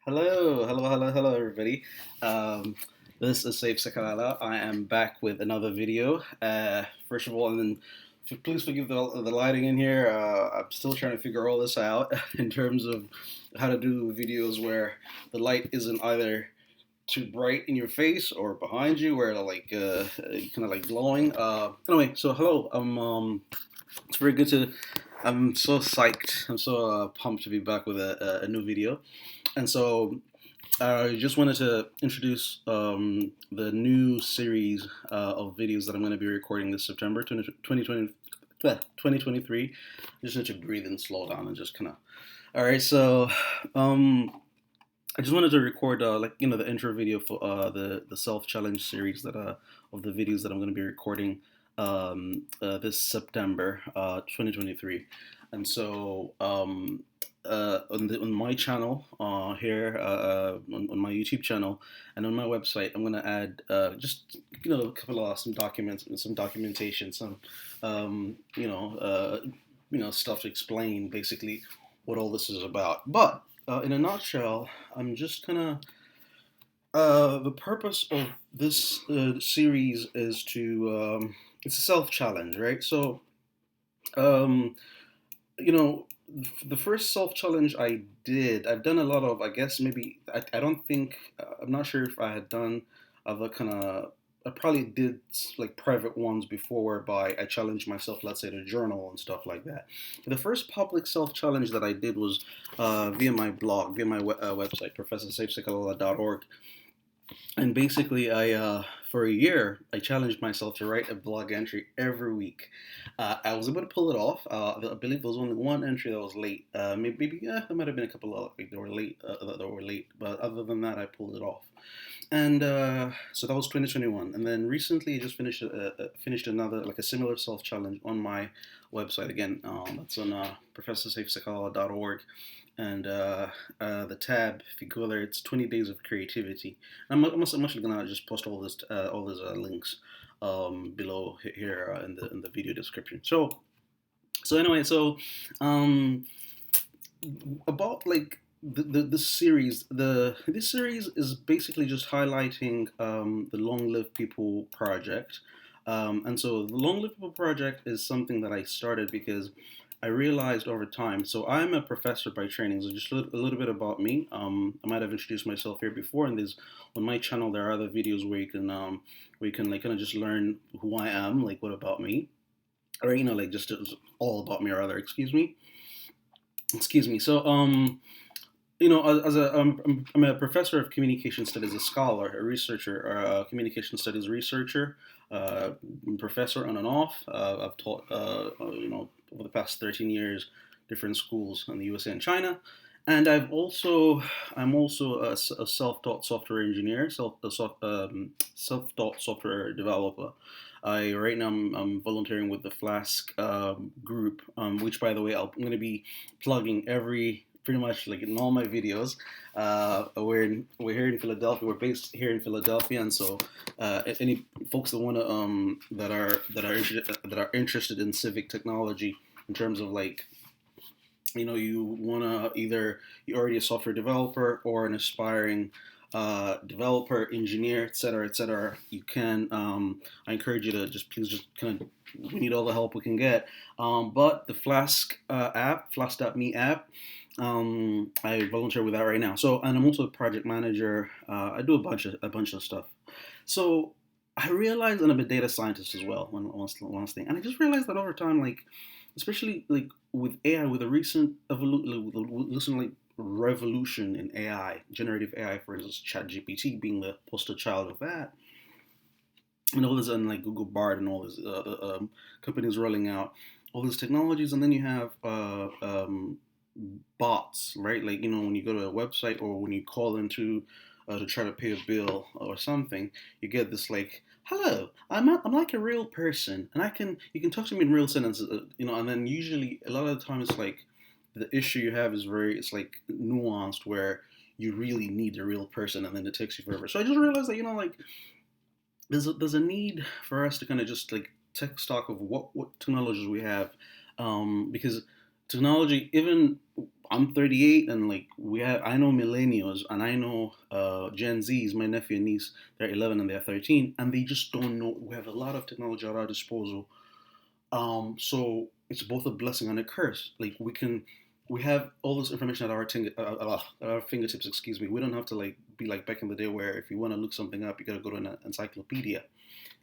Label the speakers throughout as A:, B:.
A: Hello, everybody. Um, this is Safe Sakalala. I am back with another video. First of all, and then please forgive the lighting in here. I'm still trying to figure all this out in terms of how to do videos where the light isn't either too bright in your face or behind you, where like kind of like glowing. Anyway, so hello. It's very good to. I'm so psyched. I'm so pumped to be back with a new video. And so I just wanted to introduce the new series of videos that I'm going to be recording this September 2023. Just need to breathe and slow down and just kind of. All right, so um, I just wanted to record the intro video for the self challenge series that of the videos that I'm going to be recording this September 2023, and so on my channel here on my YouTube channel and on my website, I'm gonna add just a couple of some documents, some documentation, some um, you know uh, stuff to explain basically what all this is about. But in a nutshell, I'm just gonna the purpose of this series is to it's a self challenge, right? So um, you know, the first self challenge I've done a lot of, I guess maybe, I don't think, I'm not sure if I had done other kind of, I probably did like private ones before whereby I challenged myself, let's say, to journal and stuff like that. The first public self challenge that I did was via my blog, via my website, professorsafesakalala.org. And basically, I for a year I challenged myself to write a blog entry every week. I was able to pull it off. I believe there was only one entry that was late. Maybe yeah, there might have been a couple of like that were late, but other than that, I pulled it off. And so that was 2021. And then recently, I just finished another like a similar self challenge on my website again. That's on professorsafesakalala.org, and the tab, if you go there, it's 20 days of creativity. I'm actually gonna just post all these links below here in the video description. So anyway, so um, about like this series, the this series is basically just highlighting the Long Live People project. And so the Long Live People project is something that I started because I realized over time. So I'm a professor by training. So just a little bit about me. I might have introduced myself here before, and there's on my channel there are other videos where you can like kind of just learn who I am, like what about me, or like just all about me, or rather, excuse me. So as I'm a professor of communication studies, a scholar, a researcher, or a communication studies researcher, uh, professor on and off. I've taught, over the past 13 years, different schools in the USA and China. And I'm also a self-taught software engineer, self-taught software developer. I right now I'm volunteering with the Flask group, which by the way I'm going to be plugging every pretty much like in all my videos. We're here in Philadelphia. We're based here in Philadelphia, and so any folks that want to that are interested in civic technology in terms of like you want to either you're already a software developer or an aspiring developer, engineer, etc., etc. You can. I encourage you to just please just kind of we need all the help we can get. But the Flask app, Flask.me app, I volunteer with that right now. So, and I'm also a project manager. I do a bunch of stuff. So I realized, and I'm a data scientist as well. One thing, and I just realized that over time, like especially like with AI, with a recent like revolution in AI, generative AI, for instance, ChatGPT being the poster child of that, and all this, and like Google Bard and all these companies rolling out all these technologies, and then you have bots, right? Like when you go to a website or when you call into to try to pay a bill or something, you get this like, "Hello, I'm like a real person, and you can talk to me in real sentences, and then usually a lot of the time it's like the issue you have is it's like nuanced where you really need a real person, and then it takes you forever. So I just realized that like there's a need for us to kind of just like take stock of what technologies we have, because technology, even I'm 38, and like I know millennials and I know Gen Zs, my nephew and niece, they're 11 and they're 13, and they just don't know. We have a lot of technology at our disposal. So it's both a blessing and a curse. Like we have all this information at our fingertips. Excuse me. We don't have to like be like back in the day where if you want to look something up, you gotta go to an encyclopedia.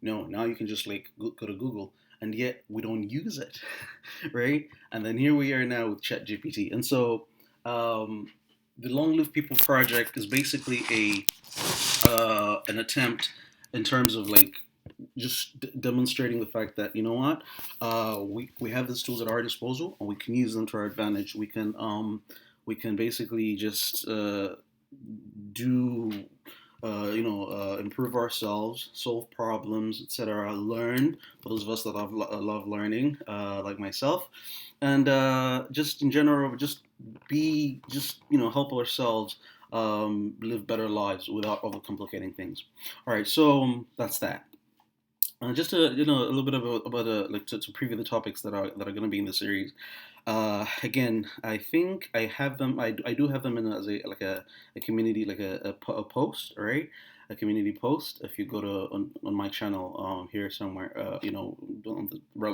A: No, now you can just like go to Google, and yet we don't use it, right? And then here we are now with ChatGPT, and so um, the Long Live People project is basically a an attempt in terms of like just demonstrating the fact that, you know what, we have these tools at our disposal and we can use them to our advantage. We can basically just do improve ourselves, solve problems, etc. Learn, for those of us that love learning, like myself, and just in general, just help ourselves live better lives without overcomplicating things. All right, so that's that. Just to a little bit about like to preview the topics that are going to be in the series. Again, I think I do have them in as a community, like a post, right? A community post. If you go to on my channel here somewhere, on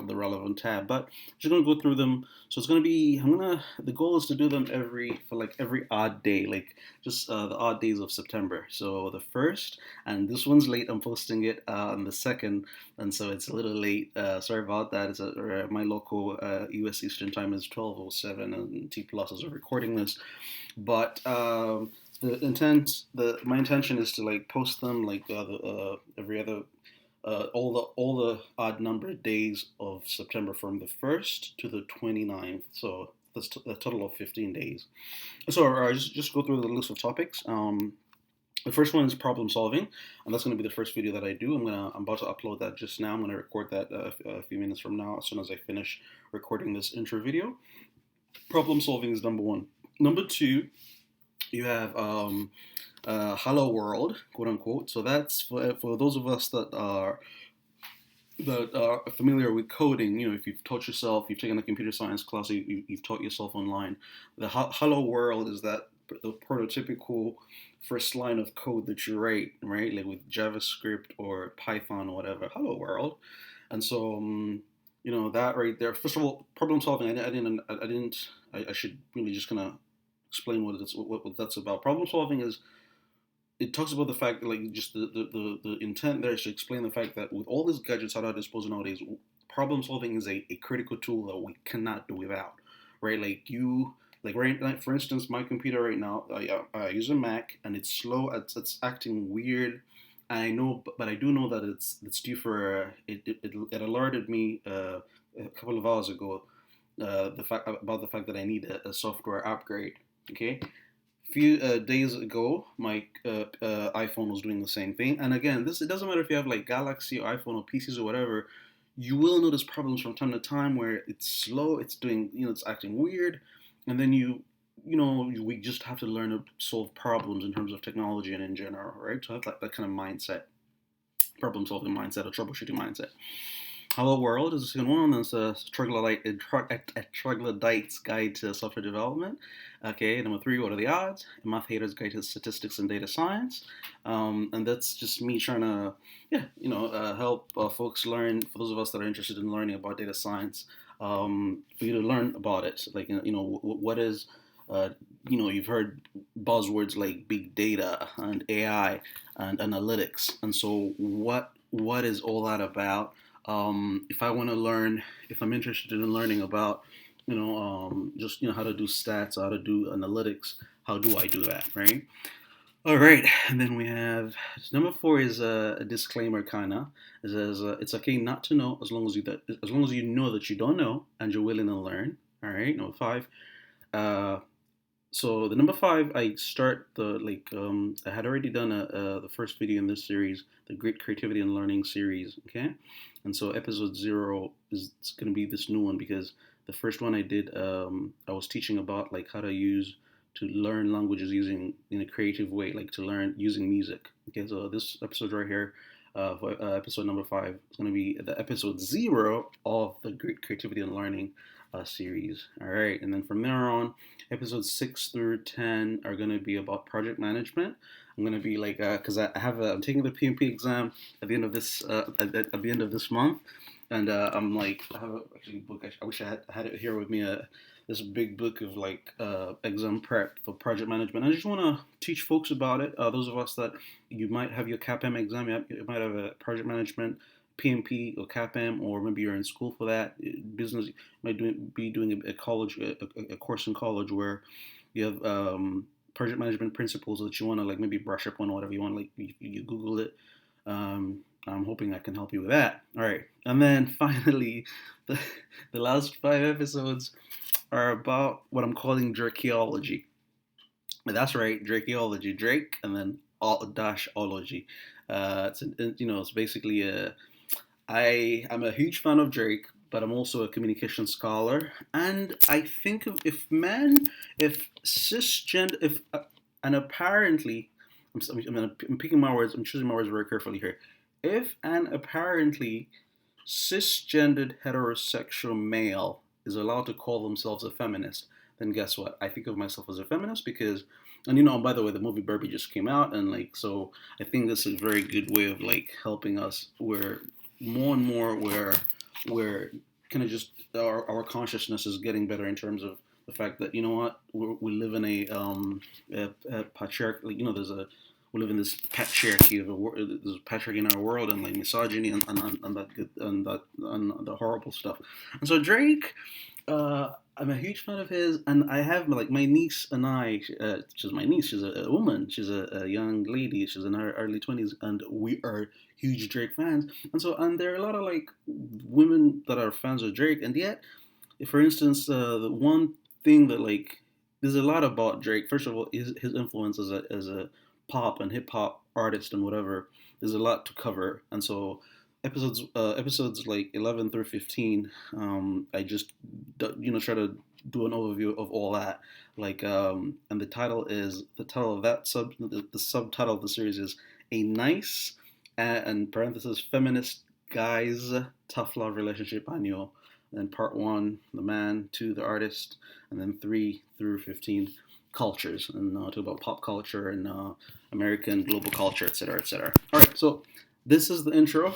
A: the relevant tab. But just gonna go through them. So it's gonna be the goal is to do them every odd day, like just the odd days of September. So the first, and this one's late. I'm posting it on the second, and so it's a little late. Sorry about that. My local U.S. Eastern time is 12:07, and T plus is recording this. But my intention is to like post them like every other all the odd numbered days of September from the 1st to the 29th. So that's a total of 15 days. So I just go through the list of topics. The first one is problem solving, and that's going to be the first video that I do. I'm about to upload that just now. I'm going to record that a few minutes from now, as soon as I finish recording this intro video. Problem solving is number one. Number two, you have Hello World, quote unquote. So that's for those of us that are familiar with coding. If you've taught yourself, you've taken a computer science class, you've taught yourself online. The Hello World is that the prototypical first line of code that you write, right? Like with JavaScript or Python or whatever. Hello World, and so that right there. First of all, problem solving. I should really just kind of explain what that's about. Problem solving is, it talks about the fact that, like, just the intent there is to explain the fact that with all these gadgets at our disposal nowadays, problem solving is a critical tool that we cannot do without, right? Like for instance, my computer right now, I use a Mac, and it's slow. It's acting weird. I know, but I do know that it's due for it alerted me a couple of hours ago about the fact that I need a software upgrade. Okay, few days ago, my iPhone was doing the same thing. And again, it doesn't matter if you have like Galaxy or iPhone or PCs or whatever. You will notice problems from time to time where it's slow, it's doing, it's acting weird, and then we just have to learn to solve problems in terms of technology and in general, right? So have that kind of mindset, problem solving mindset, or troubleshooting mindset. Hello World is the second one. That's a troglodyte's guide to software development. Okay, number three, what are the odds? A math hater's guide to statistics and data science. And that's just me trying to, help folks learn. For those of us that are interested in learning about data science, for you to learn about it. Like, what is, you've heard buzzwords like big data and AI and analytics. And so what is all that about? If I want to learn, if I'm interested in learning about, how to do stats, how to do analytics, how do I do that, right? All right, and then we have number four is a disclaimer, kinda. It says it's okay not to know as long as you know that you don't know and you're willing to learn. All right, number five. Uh, so the number five, I start I had already done the first video in this series, the Great Creativity and Learning series. Okay, and so episode 0 is going to be this new one, because the first one I did, I was teaching about like how to learn languages using in a creative way, like to learn using music. Okay, so this episode right here, for episode number 5, is going to be the episode 0 of the Great Creativity and Learning series. All right, and then from there on, episodes 6 through 10 are gonna be about project management. I'm gonna be like, cause I'm taking the PMP exam at the end of this at the end of this month, and I'm like, I have actually a book. I wish I had it here with me. This big book of like exam prep for project management. I just want to teach folks about it. Those of us that you might have your CAPM exam, you might have a project management PMP or CAPM, or maybe you're in school for that. Business might be doing a college a course in college where you have project management principles that you want to like maybe brush up on, or whatever you want. Like you Google it. I'm hoping I can help you with that. All right, and then finally, the the last 5 episodes are about what I'm calling Drakeology. That's right, Drakeology, Drake, and then all dash ology. It's basically I'm a huge fan of Drake, but I'm also a communication scholar, and I think if cisgender, if and apparently, I'm picking my words, I'm choosing my words very carefully here. If an apparently cisgendered heterosexual male is allowed to call themselves a feminist, then guess what? I think of myself as a feminist because, and by the way, the movie Barbie just came out, and like, so I think this is a very good way of like helping us where more and more where kind of just our consciousness is getting better in terms of the fact that we live in a patriarchal, there's a we live in this patriarchy of there's patriarchy in our world, and like misogyny and the horrible stuff. And so Drake, I'm a huge fan of his, and I have like my niece and I. She's my niece. She's a woman. She's a young lady. She's in her early 20s, and we are huge Drake fans. And there are a lot of like women that are fans of Drake, and yet, for instance, the one thing that like there's a lot about Drake. First of all, his influence as a pop and hip hop artist and whatever. There's a lot to cover, and so episodes like 11 through 15, I just try to do an overview of all that, like and the title of that the subtitle of the series is a nice and parenthesis feminist guys tough love relationship manual. Then part one, the man, two, the artist, and then 3 through 15, cultures, and talk about pop culture and American global culture, etc., etc. All right, so this is the intro.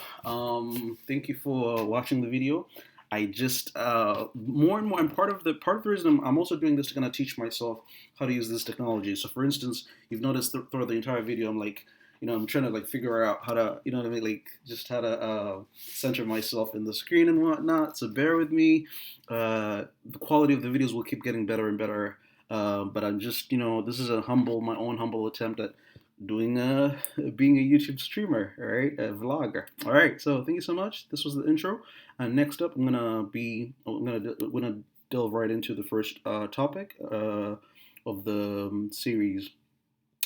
A: Thank you for watching the video. I just more and more. And part of the reason I'm also doing this to kind of teach myself how to use this technology. So, for instance, you've noticed throughout the entire video, I'm like, I'm trying to like figure out how to, what I mean, like just how to center myself in the screen and whatnot. So bear with me. The quality of the videos will keep getting better and better. But I'm just, this is my own humble attempt at doing being a YouTube streamer, all right, a vlogger. All right, so thank you so much. This was the intro, and next up, we're gonna delve right into the first topic of the series,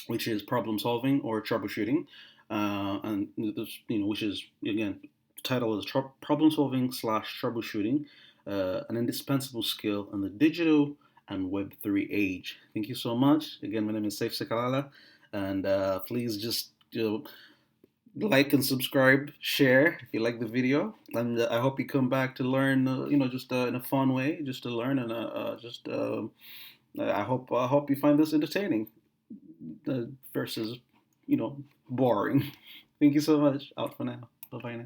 A: which is problem solving or troubleshooting, and this, which is again, the title is problem solving slash troubleshooting, an indispensable skill in the digital and Web3 age. Thank you so much. Again, my name is Saif Sekalala, and please just like and subscribe, share if you like the video, and I hope you come back to learn. Just in a fun way, just to learn, and I hope you find this entertaining versus boring. Thank you so much. Out for now. Bye bye now.